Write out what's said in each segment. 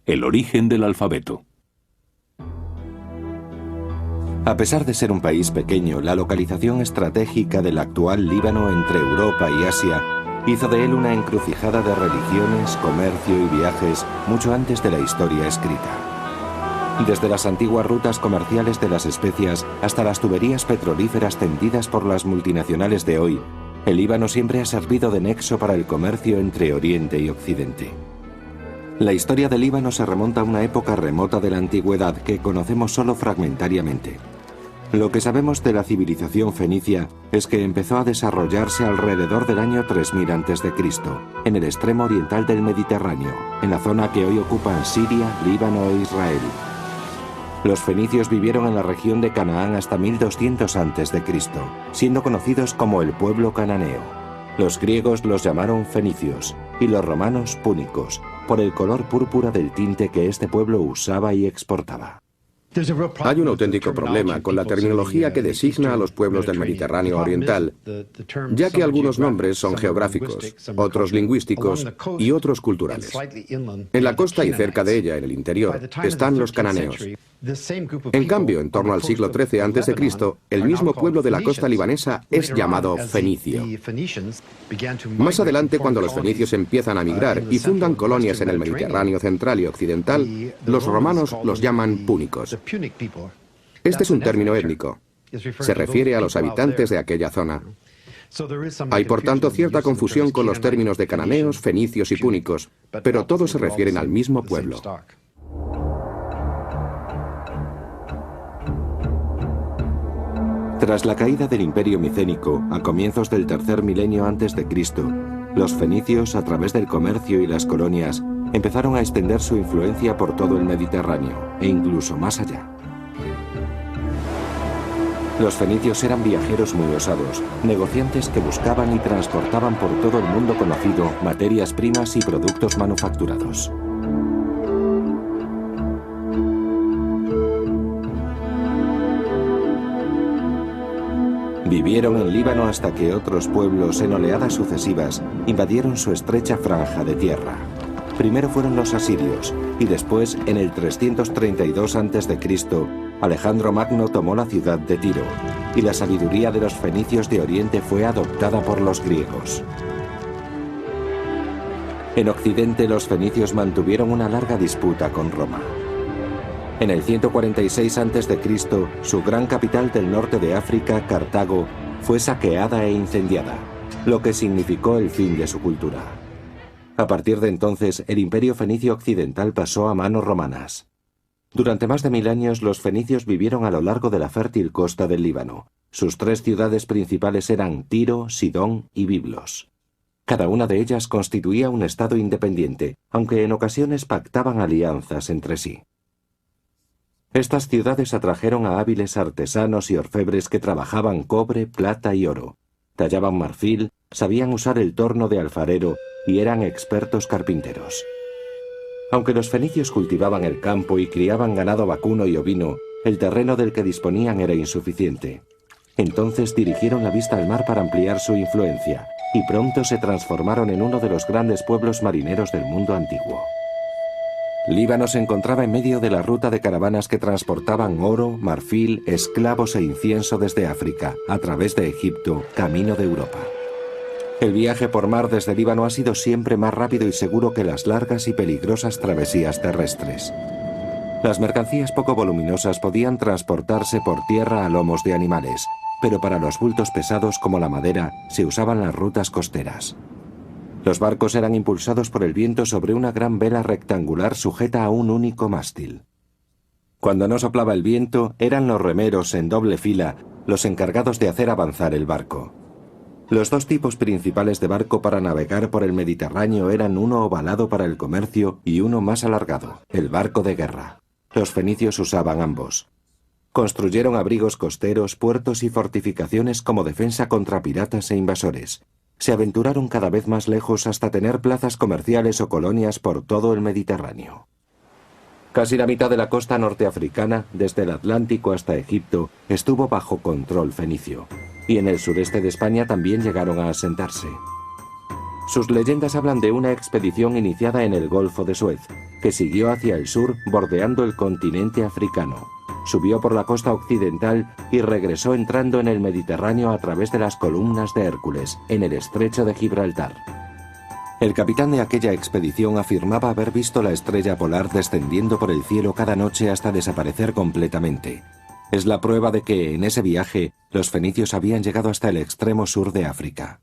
El origen del alfabeto. A pesar de ser un país pequeño, la localización estratégica del actual Líbano entre Europa y Asia hizo de él una encrucijada de religiones, comercio y viajes mucho antes de la historia escrita. Desde las antiguas rutas comerciales de las especias hasta las tuberías petrolíferas tendidas por las multinacionales de hoy, el Líbano siempre ha servido de nexo para el comercio entre Oriente y Occidente. La historia del Líbano se remonta a una época remota de la antigüedad que conocemos solo fragmentariamente. Lo que sabemos de la civilización fenicia es que empezó a desarrollarse alrededor del año 3000 a.C., en el extremo oriental del Mediterráneo, en la zona que hoy ocupan Siria, Líbano e Israel. Los fenicios vivieron en la región de Canaán hasta 1200 a.C., siendo conocidos como el pueblo cananeo. Los griegos los llamaron fenicios y los romanos púnicos, por el color púrpura del tinte que este pueblo usaba y exportaba. Hay un auténtico problema con la terminología que designa a los pueblos del Mediterráneo oriental, ya que algunos nombres son geográficos, otros lingüísticos y otros culturales. En la costa y cerca de ella, en el interior, están los cananeos. En cambio, en torno al siglo XIII a.C., el mismo pueblo de la costa libanesa es llamado fenicio. Más adelante, cuando los fenicios empiezan a migrar y fundan colonias en el Mediterráneo central y occidental, los romanos los llaman púnicos. Este es un término étnico. Se refiere a los habitantes de aquella zona. Hay, por tanto, cierta confusión con los términos de cananeos, fenicios y púnicos, pero todos se refieren al mismo pueblo. Tras la caída del Imperio Micénico, a comienzos del tercer milenio antes de Cristo, los fenicios, a través del comercio y las colonias, empezaron a extender su influencia por todo el Mediterráneo, e incluso más allá. Los fenicios eran viajeros muy osados, negociantes que buscaban y transportaban por todo el mundo conocido materias primas y productos manufacturados. Vivieron en Líbano hasta que otros pueblos en oleadas sucesivas invadieron su estrecha franja de tierra. Primero fueron los asirios, y después, en el 332 a.C., Alejandro Magno tomó la ciudad de Tiro, y la sabiduría de los fenicios de Oriente fue adoptada por los griegos. En Occidente, los fenicios mantuvieron una larga disputa con Roma. En el 146 a.C., su gran capital del norte de África, Cartago, fue saqueada e incendiada, lo que significó el fin de su cultura. A partir de entonces, el imperio fenicio occidental pasó a manos romanas. Durante más de 1000 años, los fenicios vivieron a lo largo de la fértil costa del Líbano. Sus 3 ciudades principales eran Tiro, Sidón y Biblos. Cada una de ellas constituía un estado independiente, aunque en ocasiones pactaban alianzas entre sí. Estas ciudades atrajeron a hábiles artesanos y orfebres que trabajaban cobre, plata y oro, tallaban marfil, sabían usar el torno de alfarero y eran expertos carpinteros. Aunque los fenicios cultivaban el campo y criaban ganado vacuno y ovino, el terreno del que disponían era insuficiente. Entonces dirigieron la vista al mar para ampliar su influencia, y pronto se transformaron en uno de los grandes pueblos marineros del mundo antiguo. Líbano se encontraba en medio de la ruta de caravanas que transportaban oro, marfil, esclavos e incienso desde África, a través de Egipto, camino de Europa. El viaje por mar desde Líbano ha sido siempre más rápido y seguro que las largas y peligrosas travesías terrestres. Las mercancías poco voluminosas podían transportarse por tierra a lomos de animales, pero para los bultos pesados como la madera se usaban las rutas costeras. Los barcos eran impulsados por el viento sobre una gran vela rectangular sujeta a un único mástil. Cuando no soplaba el viento, eran los remeros en doble fila los encargados de hacer avanzar el barco. Los 2 tipos principales de barco para navegar por el Mediterráneo eran uno ovalado para el comercio y uno más alargado, el barco de guerra. Los fenicios usaban ambos. Construyeron abrigos costeros, puertos y fortificaciones como defensa contra piratas e invasores. Se aventuraron cada vez más lejos hasta tener plazas comerciales o colonias por todo el Mediterráneo. Casi la mitad de la costa norteafricana, desde el Atlántico hasta Egipto, estuvo bajo control fenicio, y en el sureste de España también llegaron a asentarse. Sus leyendas hablan de una expedición iniciada en el Golfo de Suez, que siguió hacia el sur bordeando el continente africano. Subió por la costa occidental y regresó entrando en el Mediterráneo a través de las columnas de Hércules, en el estrecho de Gibraltar. El capitán de aquella expedición afirmaba haber visto la estrella polar descendiendo por el cielo cada noche hasta desaparecer completamente. Es la prueba de que, en ese viaje, los fenicios habían llegado hasta el extremo sur de África.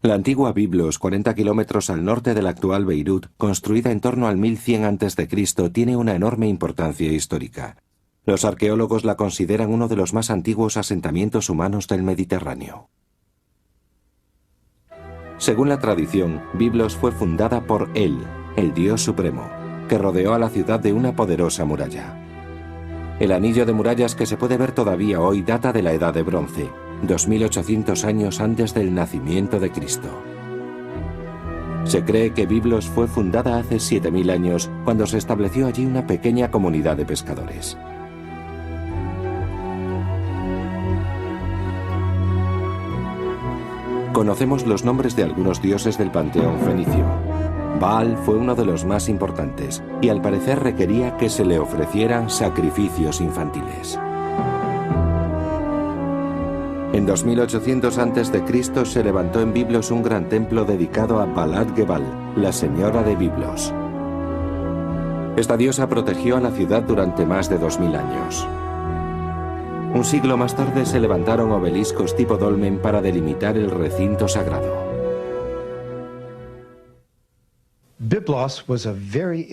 La antigua Biblos, 40 kilómetros al norte de la actual Beirut, construida en torno al 1100 a.C., tiene una enorme importancia histórica. Los arqueólogos la consideran uno de los más antiguos asentamientos humanos del Mediterráneo. Según la tradición, Biblos fue fundada por El dios supremo, que rodeó a la ciudad de una poderosa muralla. El anillo de murallas que se puede ver todavía hoy data de la Edad de Bronce, 2800 años antes del nacimiento de Cristo. Se cree que Biblos fue fundada hace 7000 años, cuando se estableció allí una pequeña comunidad de pescadores. Conocemos los nombres de algunos dioses del panteón fenicio. Baal fue uno de los más importantes y al parecer requería que se le ofrecieran sacrificios infantiles. En 2800 a.C. se levantó en Biblos un gran templo dedicado a Balat Gebal, la señora de Biblos. Esta diosa protegió a la ciudad durante más de 2000 años. Un siglo más tarde se levantaron obeliscos tipo dolmen para delimitar el recinto sagrado.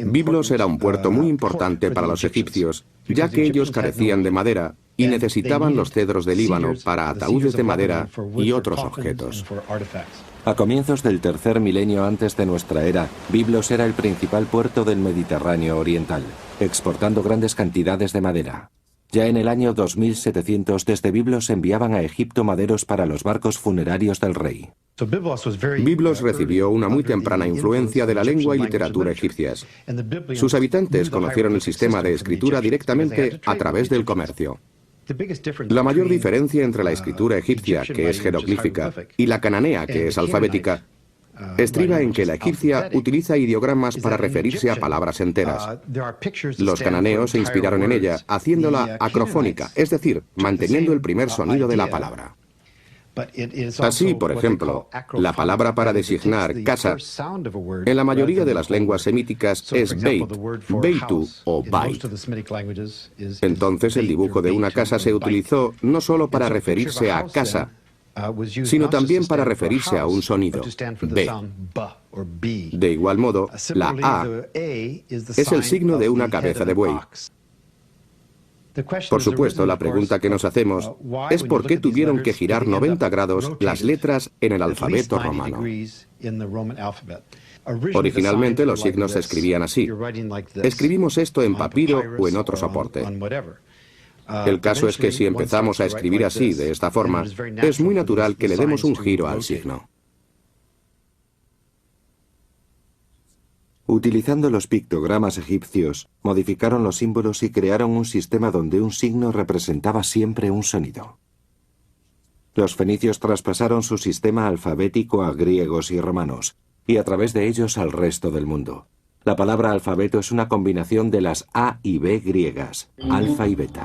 Biblos era un puerto muy importante para los egipcios, ya que ellos carecían de madera y necesitaban los cedros del Líbano para ataúdes de madera y otros objetos. A comienzos del tercer milenio antes de nuestra era, Biblos era el principal puerto del Mediterráneo oriental, exportando grandes cantidades de madera. Ya en el año 2700 desde Biblos enviaban a Egipto maderos para los barcos funerarios del rey. Biblos recibió una muy temprana influencia de la lengua y literatura egipcias. Sus habitantes conocieron el sistema de escritura directamente a través del comercio. La mayor diferencia entre la escritura egipcia, que es jeroglífica, y la cananea, que es alfabética, estriba en que la egipcia utiliza ideogramas para referirse a palabras enteras. Los cananeos se inspiraron en ella, haciéndola acrofónica, es decir, manteniendo el primer sonido de la palabra. Así, por ejemplo, la palabra para designar casa en la mayoría de las lenguas semíticas es beit, beitu o bait. Entonces el dibujo de una casa se utilizó no solo para referirse a casa, sino también para referirse a un sonido, B. De igual modo, la A es el signo de una cabeza de buey. Por supuesto, la pregunta que nos hacemos es por qué tuvieron que girar 90 grados las letras en el alfabeto romano. Originalmente los signos se escribían así. Escribimos esto en papiro o en otro soporte. El caso es que si empezamos a escribir así, de esta forma, es muy natural que le demos un giro al signo. Utilizando los pictogramas egipcios, modificaron los símbolos y crearon un sistema donde un signo representaba siempre un sonido. Los fenicios traspasaron su sistema alfabético a griegos y romanos, y a través de ellos al resto del mundo. La palabra alfabeto es una combinación de las A y B griegas, alfa y beta.